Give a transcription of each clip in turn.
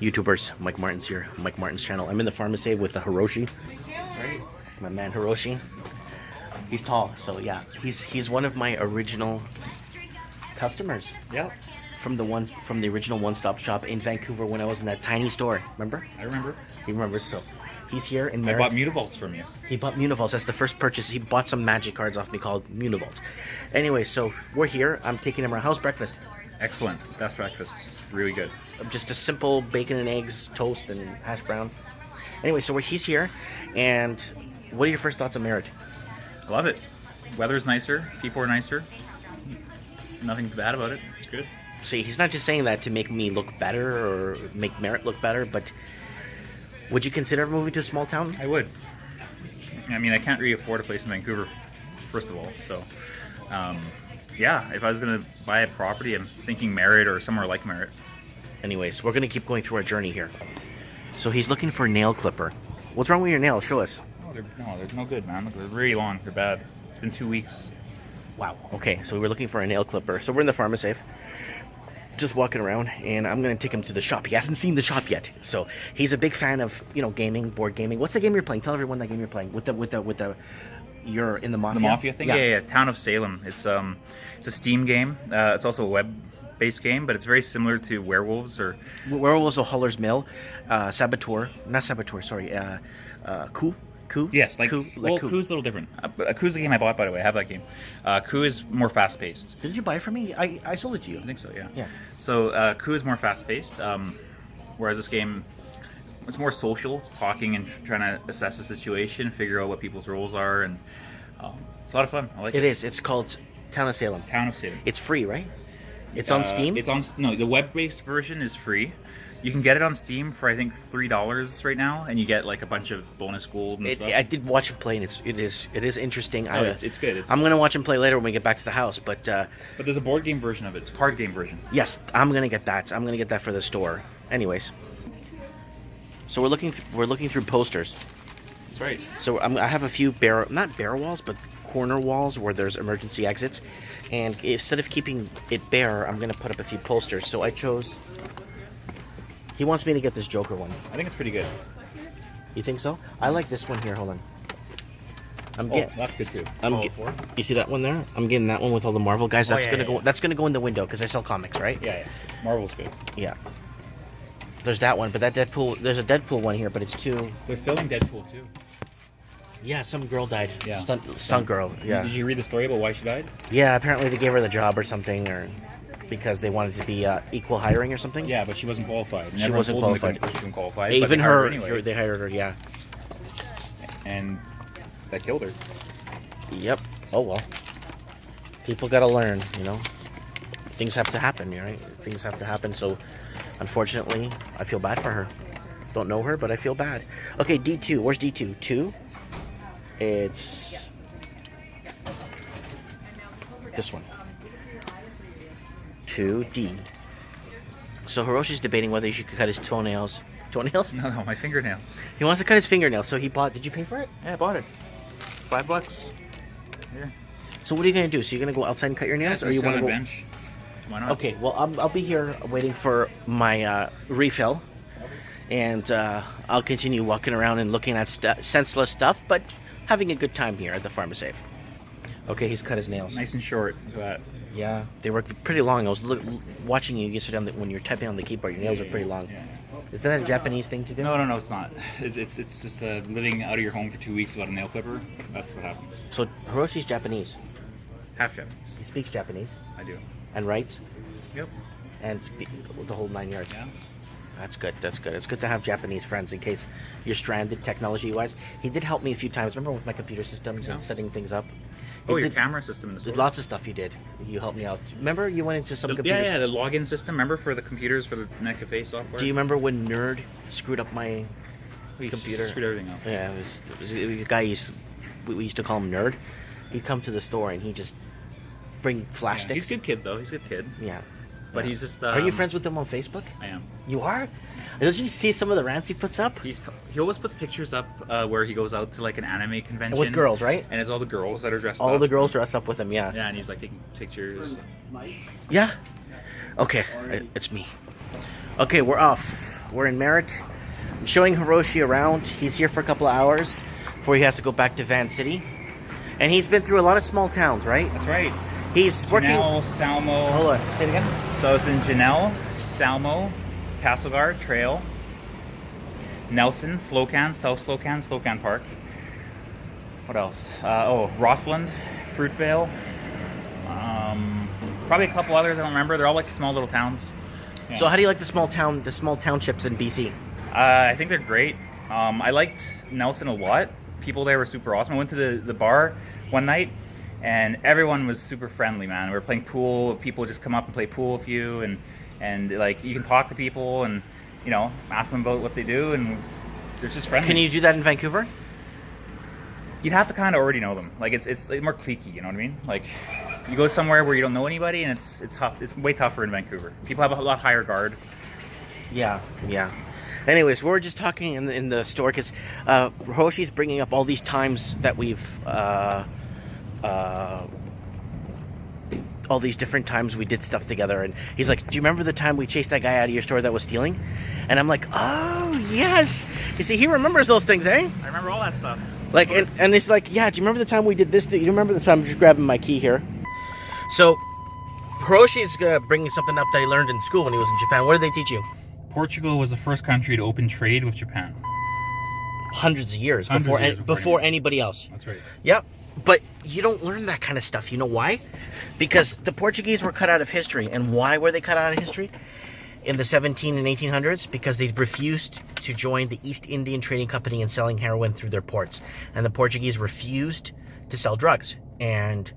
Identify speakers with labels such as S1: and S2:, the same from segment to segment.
S1: YouTubers, Mike Martin's here, Mike Martin's channel. I'm in the pharmacy with the Hiroshi,
S2: Right.
S1: my man Hiroshi. He's tall, so yeah, he's one of my original customers
S2: Yep.
S1: from the original One Stop Shop in Vancouver when I was in that tiny store. Remember?
S2: I remember.
S1: He remembers. So he's here in
S2: I
S1: Merritt.
S2: bought Mutavaults from you.
S1: He bought Munivolts. That's the first purchase. He bought some magic cards off me called Munivolts. Anyway, so we're here. I'm taking him around. How's breakfast?
S2: Excellent. Best breakfast. Really good.
S1: Just a simple bacon and eggs, toast, and hash brown. Anyway, so he's here, and what are your first thoughts on Merritt?
S2: I love it. Weather's nicer. People are nicer. Nothing bad about it. It's good.
S1: See, he's not just saying that to make me look better or make Merritt look better, but would you consider moving to a small town?
S2: I would. I mean, I can't really afford a place in Vancouver, first of all. So, yeah, if I was going to buy a property, I'm thinking Merritt or somewhere like Merritt.
S1: Anyways, we're going to keep going through our journey here. So he's looking for a nail clipper. What's wrong with your nails? Show us.
S2: They're no good, man. Look, they're really long. They're bad. It's been 2 weeks.
S1: Wow. Okay, so we're looking for a nail clipper. So we're in the pharmacy, just walking around, and I'm going to take him to the shop. He hasn't seen the shop yet. So he's a big fan of, gaming, board gaming. What's the game you're playing? Tell everyone that game you're playing. With the you're in the Mafia?
S2: The Mafia thing? Yeah. Town of Salem. It's a Steam game. It's also a web-based game, but it's very similar to Werewolves or...
S1: Werewolves of Huller's Mill, Saboteur, not Saboteur, sorry, Coup? Coup?
S2: Yes,
S1: Coup, Coup.
S2: Coup's a little different. Coup's the game I bought, by the way. I have that game. Coup is more fast-paced.
S1: Did you buy it from me? I sold it to you.
S2: I think so, yeah.
S1: Yeah.
S2: So Coup is more fast-paced, whereas this game, it's more social. It's talking and trying to assess the situation, figure out what people's roles are, and it's a lot of fun. I like it.
S1: It is. It's called Town of Salem.
S2: Town of Salem.
S1: It's free, right? It's on Steam?
S2: No, the web-based version is free. You can get it on Steam for I think $3 right now, and you get like a bunch of bonus gold and stuff.
S1: I did watch him play, and it is interesting.
S2: Oh, it's good.
S1: I'm gonna watch him play later when we get back to the house. But
S2: there's a board game version of it. It's a card game version.
S1: yes, I'm gonna get that. I'm gonna get that for the store. Anyways, so we're looking through posters.
S2: That's right.
S1: So I have a few not bare walls, but corner walls where there's emergency exits. And instead of keeping it bare, I'm gonna put up a few posters. So I chose. He wants me to get this Joker one.
S2: I think it's pretty good.
S1: You think so? I like this one here. Hold on.
S2: That's good too.
S1: You see that one there? I'm getting that one with all the Marvel guys. That's gonna go.
S2: Yeah.
S1: That's gonna go in the window because I sell comics, right?
S2: Yeah. Marvel's good.
S1: Yeah. There's that one, but that Deadpool. There's a Deadpool one here, but it's too.
S2: They're filming Deadpool too.
S1: Yeah, some girl died.
S2: Yeah.
S1: Stunt girl. Yeah.
S2: Did you read the story about why she died?
S1: Yeah. Apparently they gave her the job or something, or because they wanted to be equal hiring or something.
S2: Yeah, but she wasn't qualified. And
S1: She
S2: everyone
S1: wasn't
S2: told them
S1: qualified.
S2: She wasn't qualified.
S1: Even
S2: but they
S1: her.
S2: hired anyway,
S1: They hired her. Yeah.
S2: and that killed her.
S1: Yep. Oh well. People gotta learn, Things have to happen, right? Things have to happen. So, unfortunately, I feel bad for her. Don't know her, but I feel bad. Okay, D2. Where's D2? 2? It's this one. 2D. So Hiroshi's debating whether he should cut his toenails. Toenails?
S2: No, my fingernails.
S1: He wants to cut his fingernails, so he bought. Did you pay for it?
S2: Yeah, I bought it. $5. Yeah.
S1: So what are you gonna do? So you're gonna go outside and cut your nails, or you want to
S2: on
S1: go?
S2: a bench? Why not?
S1: Okay, well, I'll be here waiting for my and I'll continue walking around and looking at senseless stuff, but having a good time here at the pharmacy. Okay, he's cut his nails.
S2: Nice and short. Look at that.
S1: Yeah, they were pretty long. I was watching you yesterday when you're typing on the keyboard. Your nails are pretty long.
S2: Yeah.
S1: Is that a Japanese thing to do?
S2: No, it's not. It's just living out of your home for 2 weeks without a nail clipper. That's what happens.
S1: So Hiroshi's Japanese.
S2: Half Japanese.
S1: He speaks Japanese
S2: I do.
S1: and writes
S2: Yep.
S1: and the whole 9 yards.
S2: Yeah.
S1: That's good. That's good. It's good to have Japanese friends in case you're stranded technology-wise. He did help me a few times. Remember with my computer systems and setting things up.
S2: Oh, your camera system in the store.
S1: Did lots of stuff you did. You helped me out. Remember you went into some computers?
S2: Yeah, the login system. Remember for the computers for the NetCafe software?
S1: Do you remember when Nerd screwed up my computer?
S2: Screwed everything up.
S1: Yeah, it was a guy we used to call him Nerd. He'd come to the store and he'd just bring flash
S2: Yeah,
S1: sticks.
S2: he's a good kid though. He's a good kid.
S1: Yeah.
S2: But
S1: Yeah.
S2: he's just.
S1: Are you friends with him on Facebook?
S2: I am.
S1: You are? Don't you see some of the rants he puts up?
S2: He always puts pictures up where he goes out to like an anime convention
S1: With girls, right?
S2: And it's all the girls that are dressed up.
S1: All the girls dress up with him, yeah.
S2: Yeah, and he's like taking pictures.
S1: Yeah? Okay, it's me. Okay, we're off. We're in Merritt. I'm showing Hiroshi around. He's here for a couple of hours before he has to go back to Van City. And he's been through a lot of small towns, right?
S2: That's right.
S1: He's working...
S2: Janelle, Salmo.
S1: Hold on, say it again.
S2: So it's in Janelle, Salmo, Castlegar, Trail, Nelson, Slocan, South Slocan, Slocan Park. What else? Rossland, Fruitvale. Probably a couple others I don't remember. They're all like small little towns. Yeah.
S1: So how do you like the small townships in BC?
S2: I think they're great. I liked Nelson a lot. People there were super awesome. I went to the bar one night, and everyone was super friendly, man. We were playing pool. People would just come up and play pool with you, and like you can talk to people and ask them about what they do, and they're just friendly.
S1: Can you do that in Vancouver?
S2: You'd have to kind of already know them. Like it's more cliquey, you know what I mean? Like you go somewhere where you don't know anybody, and it's tough. It's way tougher in Vancouver. People have a lot higher guard.
S1: Yeah. Anyways, we were just talking in the store because Hiroshi's bringing up all these times that we've all these different times we did stuff together, and he's like, do you remember the time we chased that guy out of your store that was stealing? And I'm like, oh yes. You see, he remembers those things, eh?
S2: I remember all that stuff.
S1: Like, and it's like, yeah, do you remember the time we did this? Do you remember the time? I'm just grabbing my key here. So Hiroshi's bringing something up that he learned in school when he was in Japan. What did they teach you?
S2: Portugal was the first country to open trade with Japan.
S1: Hundreds of years before anybody else.
S2: That's right.
S1: Yep. But you don't learn that kind of stuff. You know why? Because the Portuguese were cut out of history. And why were they cut out of history? In the 17 and 1800s, because they refused to join the East Indian Trading Company in selling heroin through their ports. And the Portuguese refused to sell drugs. And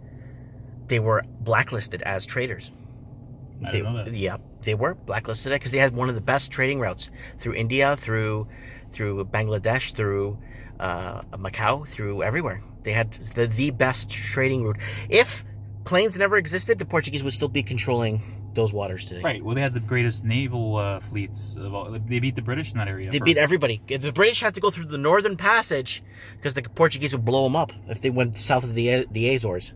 S1: they were blacklisted as traders.
S2: I didn't know that.
S1: Yeah, they were blacklisted because they had one of the best trading routes through India, through Bangladesh, through Macau, through everywhere. They had the best trading route. If planes never existed, the Portuguese would still be controlling those waters today.
S2: Right. Well, they had the greatest naval fleets of all. They beat the British in that area.
S1: They beat everybody. The British had to go through the Northern Passage because the Portuguese would blow them up if they went south of the Azores.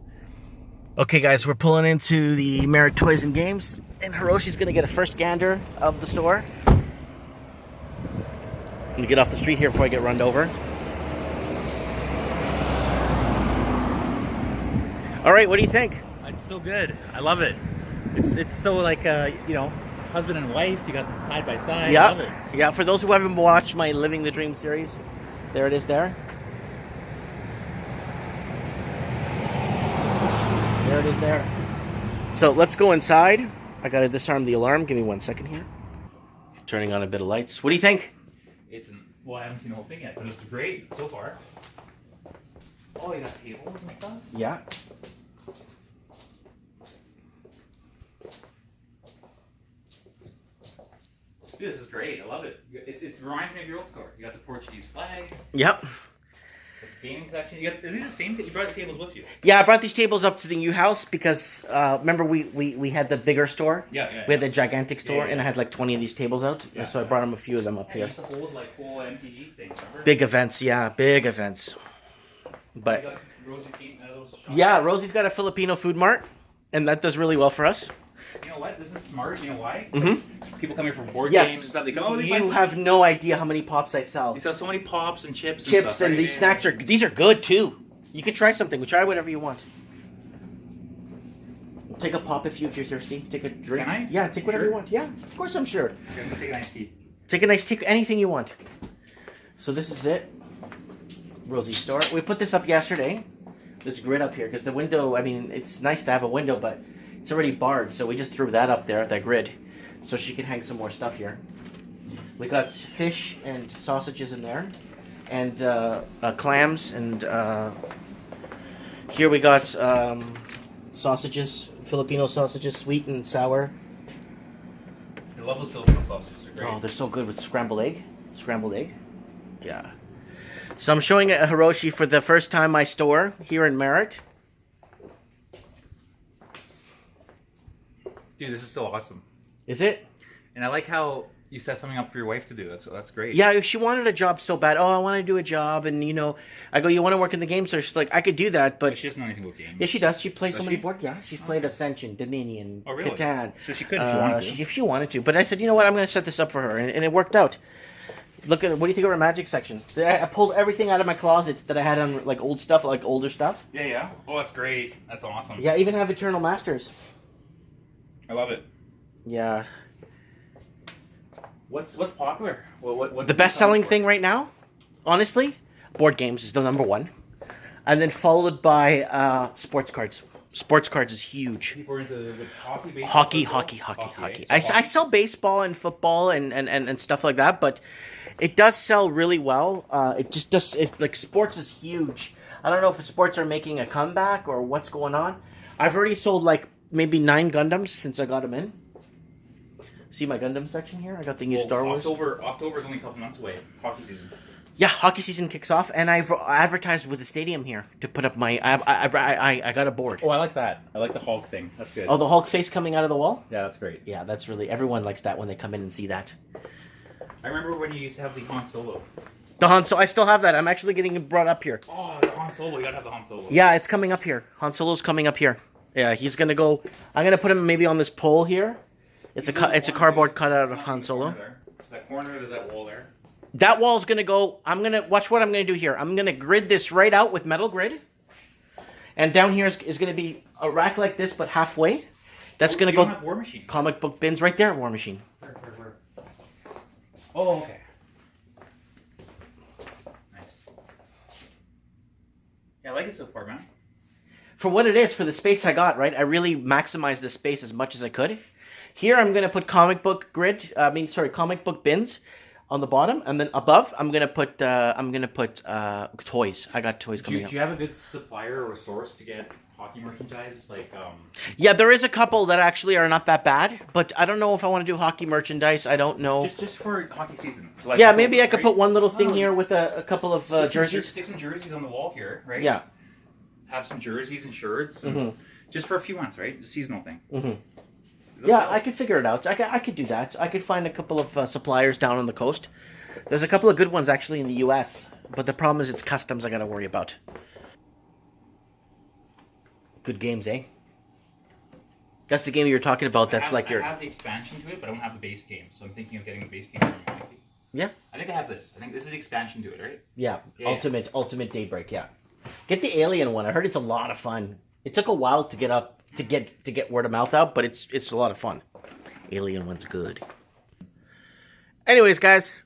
S1: Okay, guys, we're pulling into the Merritt Toys and Games, and Hiroshi's going to get a first gander of the store. I'm going to get off the street here before I get run over. All right, what do you think?
S2: It's so good. I love it. It's so like husband and wife. You got this side by side.
S1: Yeah,
S2: I love it.
S1: yeah. For those who haven't watched my Living the Dream series, there it is. There it is. There. So let's go inside. I gotta disarm the alarm. Give me 1 second here. Turning on a bit of lights. What do you think?
S2: Well, I haven't seen the whole thing yet, but it's great so far. Oh, you got tables and stuff?
S1: Yeah.
S2: Dude, this is great. I love it. It reminds me of your old store. You got the Portuguese flag.
S1: Yep.
S2: The gaming section. Are these the same? You brought the tables with you?
S1: Yeah, I brought these tables up to the new house because remember we had the bigger store.
S2: Yeah.
S1: We had the gigantic store, and I had like 20 of these tables out.
S2: Yeah.
S1: So I brought them a few of them up here.
S2: You used to hold like full MTG things. Remember?
S1: Big events, yeah, big events. But
S2: You got Rosie's eating a little shop.
S1: yeah, Rosie's got a Filipino food mart, and that does really well for us.
S2: You know what? This is smart. You know why?
S1: Mm-hmm.
S2: People come here for board
S1: Yes.
S2: games and stuff. They go, they buy
S1: You
S2: some-
S1: have no idea how many pops I sell.
S2: You sell so many pops and chips.
S1: Chips
S2: and, stuff,
S1: and
S2: right?
S1: these snacks these are good too. You can try something. Try whatever you want. Take a pop if you're thirsty. Take a drink.
S2: Can I?
S1: Yeah, take whatever
S2: Sure?
S1: you want. Yeah, of course I'm sure.
S2: Okay, I'm gonna take a nice tea.
S1: Take anything you want. So this is it. Rosie's store. We put this up yesterday. This grid up here because the window. I mean, it's nice to have a window, but it's already barred. So we just threw that up there, that grid, so she can hang some more stuff here. We got fish and sausages in there, and clams, and here we got sausages, Filipino sausages, sweet and sour.
S2: I love those Filipino sausages. They're great.
S1: Oh, they're so good with scrambled egg. Scrambled egg. Yeah. So I'm showing it at Hiroshi for the first time my store here in Merritt.
S2: Dude, this is so awesome.
S1: Is it?
S2: And I like how You set something up for your wife to do. That's great.
S1: Yeah, she wanted a job so bad. Oh, I want to do a job, and I go, you want to work in the game? So she's like, I could do that,
S2: But
S1: but
S2: she doesn't know anything about games.
S1: yeah, she does. She plays so
S2: Does
S1: many
S2: she?
S1: board. Yeah, she's played Ascension, Dominion,
S2: Oh, really?
S1: Catan.
S2: So she could if she wanted to.
S1: If she wanted to. But I said, you know what? I'm going to set this up for her, and it worked out. Look at what do you think of our magic section? I pulled everything out of my closet that I had on like old stuff, like older stuff.
S2: Yeah, yeah. Oh, that's great. That's awesome.
S1: Yeah, I even have Eternal Masters.
S2: I love it.
S1: Yeah.
S2: What's popular? What
S1: The best-selling thing right now, honestly, board games is the number one, and then followed by sports cards. Sports cards is huge.
S2: People are into the hockey, baseball,
S1: Hockey,
S2: football?
S1: hockey.
S2: Right? So
S1: I sell baseball and football and stuff like that, but it does sell really well. It just does. It's like sports is huge. I don't know if sports are making a comeback or what's going on. I've already sold like maybe 9 Gundams since I got them in. See my Gundam section here? I got the new Star Wars.
S2: October's only a couple months away. Hockey season.
S1: Yeah, hockey season kicks off, and I've advertised with the stadium here to put up my. I got a board.
S2: Oh, I like that. I like the Hulk thing. That's good.
S1: Oh, the Hulk face coming out of the wall.
S2: Yeah, that's great.
S1: Yeah, that's really everyone likes that when they come in and see that.
S2: I remember when you used to have the Han Solo.
S1: The Han Solo, I still have that. I'm actually getting it brought up here.
S2: Oh, the Han Solo. You gotta have the Han Solo.
S1: Yeah, it's coming up here. Han Solo's coming up here. Yeah, he's gonna go. I'm gonna put him maybe on this pole here. It's a cardboard cutout of Han Solo.
S2: That corner, there's that wall there.
S1: That wall's gonna go. I'm gonna watch what I'm gonna do here. I'm gonna grid this right out with metal grid, and down here is gonna be a rack like this, but halfway. That's gonna
S2: You
S1: go
S2: don't have War Machine.
S1: comic book bins right there. War Machine.
S2: Where? Oh, okay. Nice. Yeah, I like it so far, man.
S1: For what it is, for the space I got, right? I really maximized the space as much as I could. Here, I'm gonna put comic book bins on the bottom, and then above, I'm gonna put toys. I got toys coming up.
S2: Do you have a good supplier or source to get hockey merchandise?
S1: Yeah, there is a couple that actually are not that bad, but I don't know if I want to do hockey merchandise. I don't know.
S2: Just for hockey season. So
S1: Yeah, maybe I could put one little thing here with a couple of jerseys.
S2: Stick some jerseys on the wall here, right?
S1: Yeah.
S2: Have some jerseys and shirts, and just for a few months, right? A seasonal thing.
S1: Mm-hmm. Yeah, I could figure it out. I could do that. I could find a couple of suppliers down on the coast. There's a couple of good ones actually in the U.S., but the problem is it's customs I got to worry about. Good games, eh? That's the game you were talking about.
S2: I have the expansion to it, but I don't have the base game, so I'm thinking of getting the base game from Mikey.
S1: Yeah.
S2: I think I have this. I think this is the expansion to it, right?
S1: Yeah.
S2: Yeah.
S1: Ultimate Daybreak. Yeah. Get the Alien one. I heard it's a lot of fun. It took a while to get word of mouth out, but it's a lot of fun. Alien one's good. Anyways, guys,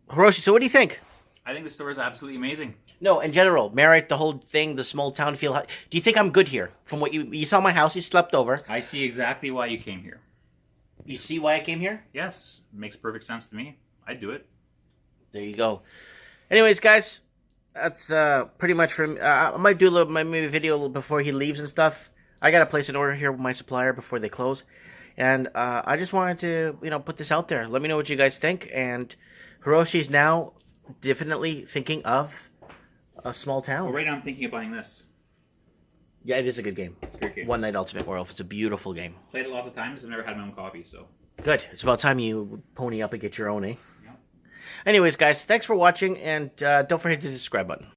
S1: Hiroshi, so what do you think?
S2: I think the store is absolutely amazing.
S1: No, in general, Merritt, the whole thing, the small town feel. Do you think I'm good here? From what you saw my house, you slept over.
S2: I see exactly why you came here.
S1: You see why I came here?
S2: Yes, makes perfect sense to me. I'd do it.
S1: There you go. Anyways, guys, that's pretty much from. I might do maybe a video a little before he leaves and stuff. I gotta place an order here with my supplier before they close, and I just wanted to put this out there. Let me know what you guys think. And Hiroshi's now definitely thinking of a small town.
S2: Well, right now I'm thinking of buying this.
S1: Yeah, it is a good game.
S2: It's a great game.
S1: One Night Ultimate Werewolf. It's a beautiful game.
S2: Played it lots of times. I've never had my own copy, so.
S1: Good. It's about time you pony up and get your own, eh?
S2: Yeah.
S1: Anyways, guys, thanks for watching, and don't forget to hit the subscribe button.